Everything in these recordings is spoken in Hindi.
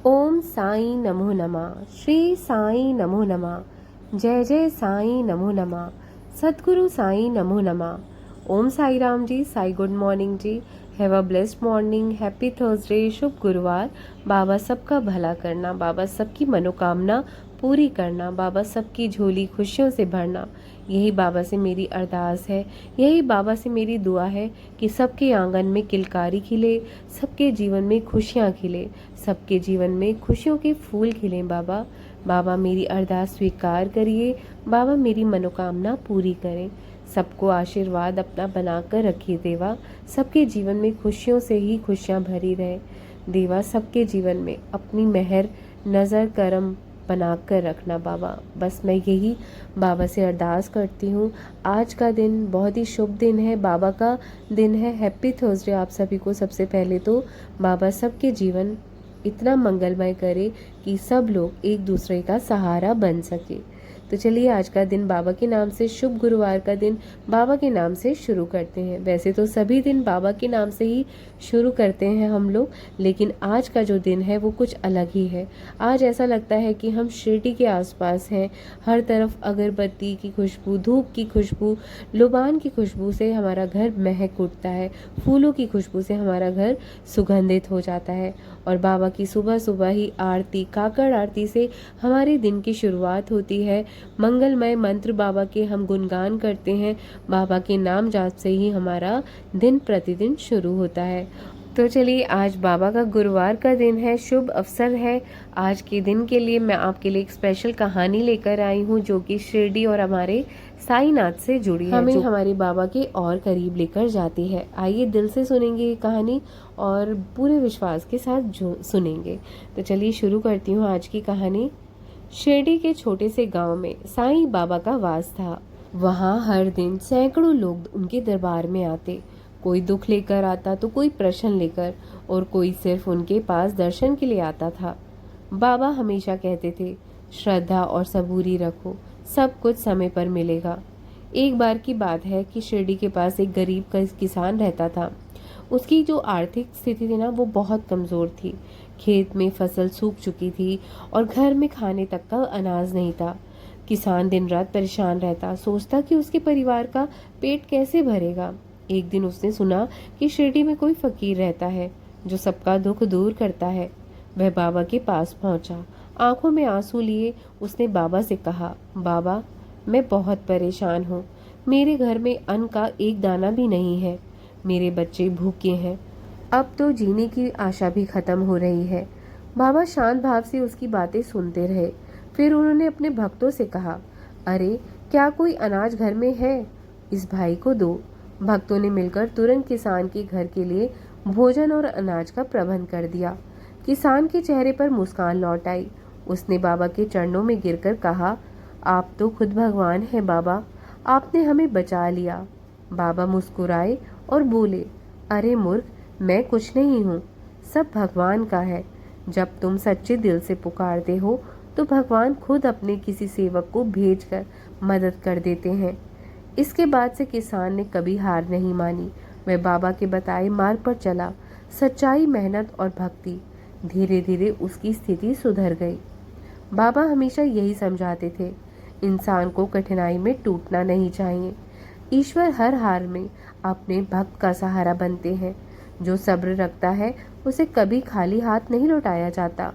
ओम साई नमो नमः। श्री साई नमो नमः। जय जय साई नमो नमः। सद्गुरु साई नमो नमः। ओम Sai Ram ji. Sai good morning ji. Have a blessed morning. Happy Thursday. शुभ गुरुवार। बाबा सबका भला करना, बाबा सबकी मनोकामना पूरी करना, बाबा सबकी झोली खुशियों से भरना, यही बाबा से मेरी अरदास है। यही बाबा से मेरी दुआ है कि सबके आंगन में किलकारी खिले, सबके जीवन में खुशियाँ खिले, सबके जीवन में खुशियों के फूल खिले। बाबा बाबा मेरी अरदास स्वीकार करिए। बाबा मेरी मनोकामना पूरी करें। सबको आशीर्वाद अपना बनाकर रखिए देवा। सबके जीवन में खुशियों से ही खुशियाँ भरी रहे देवा। सबके जीवन में अपनी मेहर नज़र करम बनाकर रखना बाबा। बस मैं यही बाबा से अरदास करती हूँ। आज का दिन बहुत ही शुभ दिन है, बाबा का दिन है। हैप्पी थर्सडे आप सभी को। सबसे पहले तो बाबा सबके जीवन इतना मंगलमय करे कि सब लोग एक दूसरे का सहारा बन सके। तो चलिए आज का दिन बाबा के नाम से, शुभ गुरुवार का दिन बाबा के नाम से शुरू करते हैं। वैसे तो सभी दिन बाबा के नाम से ही शुरू करते हैं हम लोग, लेकिन आज का जो दिन है वो कुछ अलग ही है। आज ऐसा लगता है कि हम शिरडी के आसपास हैं। हर तरफ अगरबत्ती की खुशबू, धूप की खुशबू, लुबान की खुशबू से हमारा घर महक उठता है। फूलों की खुशबू से हमारा घर सुगंधित हो जाता है। और बाबा की सुबह सुबह ही आरती, काकड़ आरती से हमारे दिन की शुरुआत होती है। मंगलमय मंत्र बाबा के हम गुणगान करते हैं। बाबा के नाम जाप से ही हमारा दिन प्रतिदिन शुरू होता है। तो चलिए आज बाबा का गुरुवार का दिन है, शुभ अवसर है। आज के दिन के लिए मैं आपके लिए एक स्पेशल कहानी लेकर आई हूँ जो कि शिरडी और हमारे साईनाथ से जुड़ी है, हमें हमारे बाबा के और करीब लेकर जाती है। आइए दिल से सुनेंगे ये कहानी और पूरे विश्वास के साथ सुनेंगे। तो चलिए शुरू करती हूँ आज की कहानी। शिरडी के छोटे से गांव में साईं बाबा का वास था। वहाँ हर दिन सैकड़ों लोग उनके दरबार में आते। कोई दुख लेकर आता तो कोई प्रश्न लेकर, और कोई सिर्फ उनके पास दर्शन के लिए आता था। बाबा हमेशा कहते थे, श्रद्धा और सबूरी रखो, सब कुछ समय पर मिलेगा। एक बार की बात है कि शिरडी के पास एक गरीब किसान रहता था। उसकी जो आर्थिक स्थिति थी ना वो बहुत कमज़ोर थी। खेत में फसल सूख चुकी थी और घर में खाने तक का अनाज नहीं था। किसान दिन रात परेशान रहता, सोचता कि उसके परिवार का पेट कैसे भरेगा। एक दिन उसने सुना कि शिरडी में कोई फकीर रहता है जो सबका दुख दूर करता है। वह बाबा के पास पहुंचा। आंखों में आंसू लिए उसने बाबा से कहा, बाबा मैं बहुत परेशान हूँ। मेरे घर में अन्न का एक दाना भी नहीं है। मेरे बच्चे भूखे हैं। अब तो जीने की आशा भी खत्म हो रही है। बाबा शांत भाव से उसकी बातें सुनते रहे। फिर उन्होंने अपने भक्तों से कहा, अरे क्या कोई अनाज घर में है? इस भाई को दो। भक्तों ने मिलकर तुरंत किसान के घर के लिए भोजन और अनाज का प्रबंध कर दिया। किसान के चेहरे पर मुस्कान लौट आई। उसने बाबा के चरणों में गिरकर कहा, आप तो खुद भगवान हैं बाबा, आपने हमें बचा लिया। बाबा मुस्कुराए और बोले, अरे मूर्ख, मैं कुछ नहीं हूँ, सब भगवान का है। जब तुम सच्चे दिल से पुकारते हो तो भगवान खुद अपने किसी सेवक को भेजकर मदद कर देते हैं। इसके बाद से किसान ने कभी हार नहीं मानी। वह बाबा के बताए मार्ग पर चला। सच्चाई, मेहनत और भक्ति, धीरे धीरे उसकी स्थिति सुधर गई। बाबा हमेशा यही समझाते थे, इंसान को कठिनाई में टूटना नहीं चाहिए। ईश्वर हर हार में अपने भक्त का सहारा बनते हैं। जो सब्र रखता है उसे कभी खाली हाथ नहीं लौटाया जाता।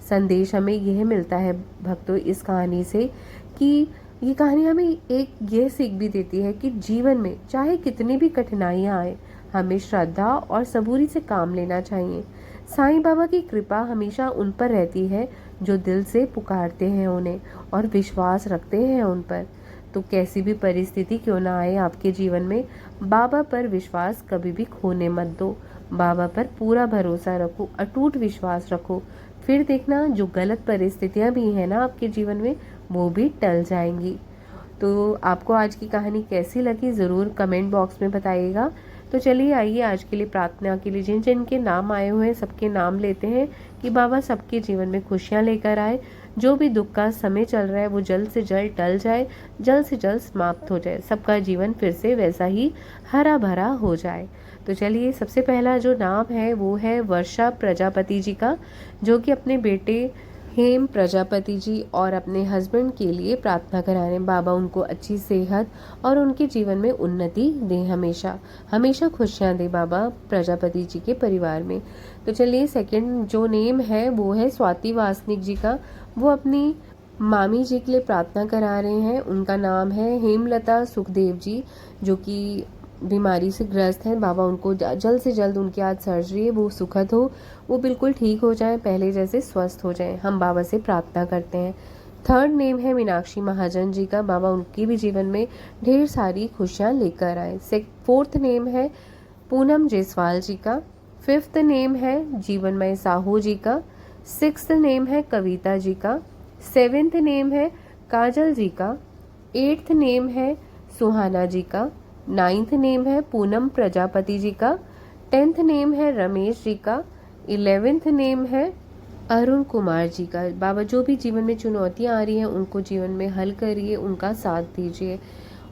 संदेश हमें यह मिलता है भक्तों इस कहानी से कि ये कहानी हमें एक ये सीख भी देती है कि जीवन में चाहे कितनी भी कठिनाइयाँ आए, हमें श्रद्धा और सबूरी से काम लेना चाहिए। साईं बाबा की कृपा हमेशा उन पर रहती है जो दिल से पुकारते हैं उन्हें और विश्वास रखते हैं उन पर। तो कैसी भी परिस्थिति क्यों ना आए आपके जीवन में, बाबा पर विश्वास कभी भी खोने मत दो। बाबा पर पूरा भरोसा रखो, अटूट विश्वास रखो। फिर देखना जो गलत परिस्थितियां भी हैं ना आपके जीवन में, वो भी टल जाएंगी। तो आपको आज की कहानी कैसी लगी ज़रूर कमेंट बॉक्स में बताइएगा। तो चलिए आइए आज के लिए प्रार्थना के लिए जिन जिन के नाम आए हुए हैं सबके नाम लेते हैं कि बाबा सबके जीवन में खुशियां लेकर आए। जो भी दुख का समय चल रहा है वो जल्द से जल्द टल जाए, जल्द से जल्द समाप्त हो जाए, सबका जीवन फिर से वैसा ही हरा भरा हो जाए। तो चलिए, सबसे पहला जो नाम है वो है वर्षा प्रजापति जी का, जो कि अपने बेटे हेम प्रजापति जी और अपने हस्बैंड के लिए प्रार्थना करा रहे हैं। बाबा उनको अच्छी सेहत और उनके जीवन में उन्नति दें, हमेशा हमेशा खुशियाँ दें बाबा प्रजापति जी के परिवार में। तो चलिए, सेकंड जो नेम है वो है स्वाति वासनिक जी का। वो अपनी मामी जी के लिए प्रार्थना करा रहे हैं। उनका नाम है हेमलता सुखदेव जी, जो कि बीमारी से ग्रस्त हैं। बाबा उनको जल्द से जल्द, उनकी आज सर्जरी है, वो सुखद हो, वो बिल्कुल ठीक हो जाए, पहले जैसे स्वस्थ हो जाए, हम बाबा से प्रार्थना करते हैं। थर्ड नेम है मीनाक्षी महाजन जी का। बाबा उनके भी जीवन में ढेर सारी खुशियाँ लेकर आए। फोर्थ नेम है पूनम जायसवाल जी का। फिफ्थ नेम है जीवनमय साहू जी का। सिक्स्थ नेम है कविता जी का। सेवेंथ नेम है काजल जी का। एट्थ नेम है सुहाना जी का। नाइन्थ नेम है पूनम प्रजापति जी का। 10th नेम है रमेश जी का। 11th नेम है अरुण कुमार जी का। बाबा जो भी जीवन में चुनौतियां आ रही हैं उनको जीवन में हल करिए, उनका साथ दीजिए।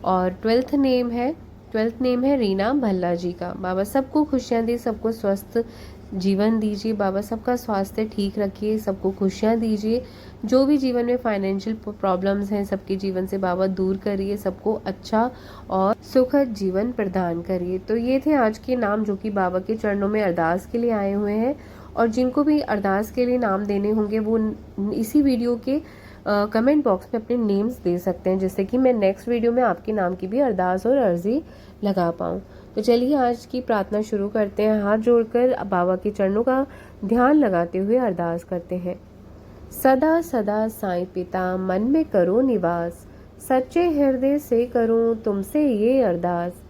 और 12th नेम है रीना भल्ला जी का। बाबा सबको खुशियां दे, सबको स्वस्थ जीवन दीजिए, बाबा सबका स्वास्थ्य ठीक रखिए, सबको खुशियां दीजिए। जो भी जीवन में फाइनेंशियल प्रॉब्लम्स हैं सबके जीवन से बाबा दूर करिए, सबको अच्छा और सुखद जीवन प्रदान करिए। तो ये थे आज के नाम जो कि बाबा के चरणों में अरदास के लिए आए हुए हैं। और जिनको भी अरदास के लिए नाम देने होंगे वो इसी वीडियो के कमेंट बॉक्स में अपने नेम्स दे सकते हैं, जिससे कि मैं नेक्स्ट वीडियो में आपके नाम की भी अरदास और अर्जी लगा पाऊँ। तो चलिए, आज की प्रार्थना शुरू करते हैं। हाथ जोड़कर बाबा के चरणों का ध्यान लगाते हुए अरदास करते हैं। सदा सदा साईं पिता मन में करो निवास, सच्चे हृदय से करूं तुमसे ये अरदास।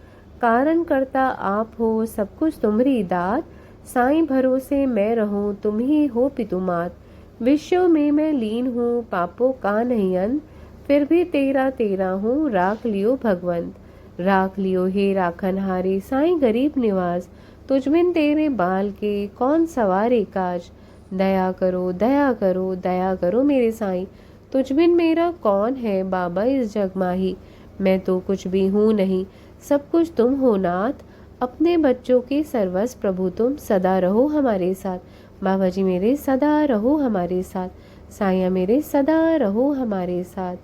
कारण करता आप हो, सब कुछ तुम्हारी दात, साईं भरोसे मैं रहूं, तुम ही हो पितुमात। विश्व में मैं लीन हूँ, पापों का नहीं अंत, फिर भी तेरा तेरा हूँ, राख लियो भगवंत। राख लियो हे राखनहारे, साईं गरीब निवास, तुझबिन तेरे बाल के कौन सवारे काज। दया करो दया करो दया करो मेरे साईं, तुझबिन मेरा कौन है बाबा इस जग माही। मैं तो कुछ भी हूँ नहीं, सब कुछ तुम हो नाथ, अपने बच्चों के सर्वस्व प्रभु तुम, सदा रहो हमारे साथ। बाबा जी मेरे सदा रहो हमारे साथ, साईं मेरे सदा रहो हमारे साथ।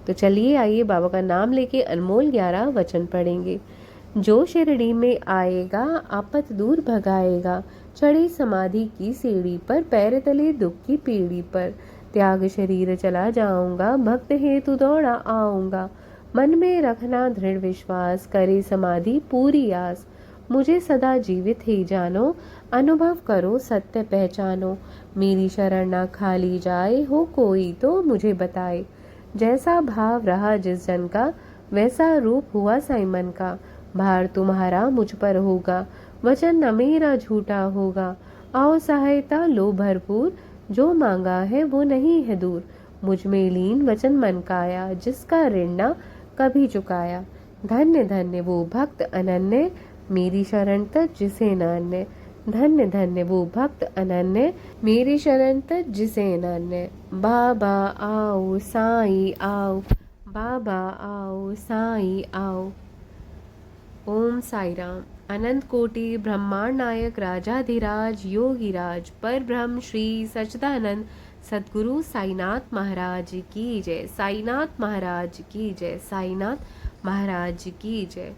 तो चलिए, आइए बाबा का नाम लेके अनमोल 11 वचन पढ़ेंगे। जो शिरडी में आएगा आपत दूर भगाएगा, चढ़े समाधि की सीढ़ी पर, पैर तले दुख की पीढ़ी पर। त्याग शरीर चला जाऊंगा, भक्त हेतु दौड़ा आऊंगा। मन में रखना दृढ़ विश्वास, करे समाधि पूरी आस। मुझे सदा जीवित ही जानो, अनुभव करो सत्य पहचानो। मेरी शरण ना खाली जाए, हो कोई तो मुझे बताए। जैसा भाव रहा जिस जन का, वैसा रूप हुआ साईं मन का। भार तुम्हारा मुझ पर होगा, वचन न मेरा झूठा होगा। आओ सहायता लो भरपूर, जो मांगा है वो नहीं है दूर। मुझ में लीन वचन मन काया, जिसका ऋण न कभी चुकाया। धन्य धन्य वो भक्त अनन्य, मेरी शरण तज जिसे न अन्य। धन्य धन्य वो भक्त अनन्य, मेरी शरण तज जिसे न अन्य। बाबा आओ साईं आओ, बाबा आओ साईं आओ। ओम साई राम। अनंत कोटि ब्रह्मांड नायक राजाधिराज योगीराज पर ब्रह्म श्री सच्चिदानंद सद्गुरु साईनाथ महाराज की जय। साईनाथ महाराज की जय। साईनाथ महाराज की जय।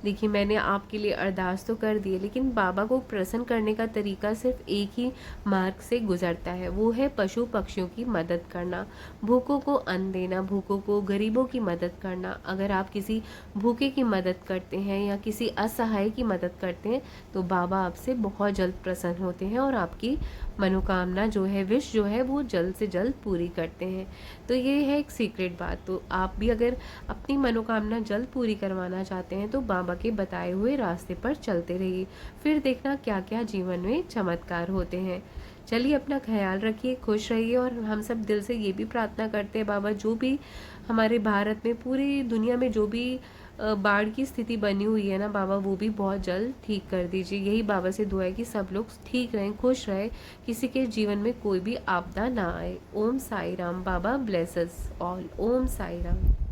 देखिए, मैंने आपके लिए अरदास तो कर दी है, लेकिन बाबा को प्रसन्न करने का तरीका सिर्फ एक ही मार्ग से गुजरता है, वो है पशु पक्षियों की मदद करना, भूखों को अन्न देना, भूखों को, गरीबों की मदद करना। अगर आप किसी भूखे की मदद करते हैं या किसी असहाय की मदद करते हैं तो बाबा आपसे बहुत जल्द प्रसन्न होते हैं और आपकी मनोकामना जो है, विश जो है, वो जल्द से जल्द पूरी करते हैं। तो ये है एक सीक्रेट बात। तो आप भी अगर अपनी मनोकामना जल्द पूरी करवाना चाहते हैं तो बाबा के बताए हुए रास्ते पर चलते रहिए, फिर देखना क्या क्या जीवन में चमत्कार होते हैं। चलिए, अपना ख्याल रखिए, खुश रहिए। और हम सब दिल से ये भी प्रार्थना करते हैं, बाबा जो भी हमारे भारत में, पूरी दुनिया में जो भी बाढ़ की स्थिति बनी हुई है ना बाबा, वो भी बहुत जल्द ठीक कर दीजिए। यही बाबा से दुआ है कि सब लोग ठीक रहें, खुश रहें, किसी के जीवन में कोई भी आपदा ना आए। ओम साई राम। बाबा ब्लेसेस ऑल। ओम साई राम।